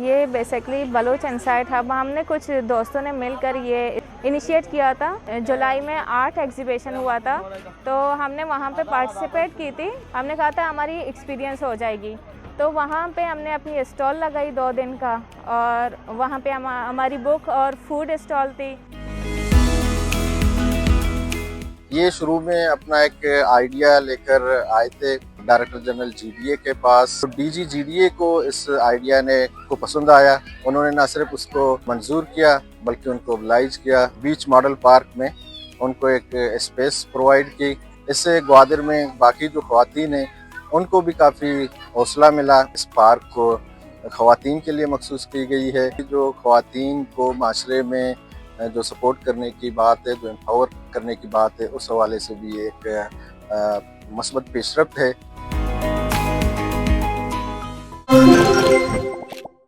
ये basically Bloch insight hub हमने कुछ दोस्तों ने मिलकर ये इनिशिएट किया था। जुलाई में आर्ट एग्जीबिशन हुआ था, तो हमने वहाँ पे पार्टिसिपेट की थी। हमने कहा था हमारी एक्सपीरियंस हो जाएगी, तो वहाँ पे हमने अपनी स्टॉल लगाई 2 दिन का, और वहाँ पे हमारी बुक और फूड स्टॉल थी। ये शुरू में अपना एक आइडिया लेकर आए थे डायरेक्टर जनरल जीडीए के पास। तो डीजी जीडीए को इस आइडिया को पसंद आया। उन्होंने न सिर्फ उसको मंजूर किया बल्कि उनको ओबलाइज किया। बीच मॉडल पार्क में उनको एक स्पेस प्रोवाइड की। इससे ग्वादर में बाकी जो ख्वातीन हैं उनको भी काफ़ी हौसला मिला। इस पार्क को ख्वातीन के लिए मखसूस की गई है। जो ख्वातीन को माशरे में जो सपोर्ट करने की बात है, जो एम्पावर करने की बात है, उस हवाले से भी एक मस्बत पेशरफ्त है।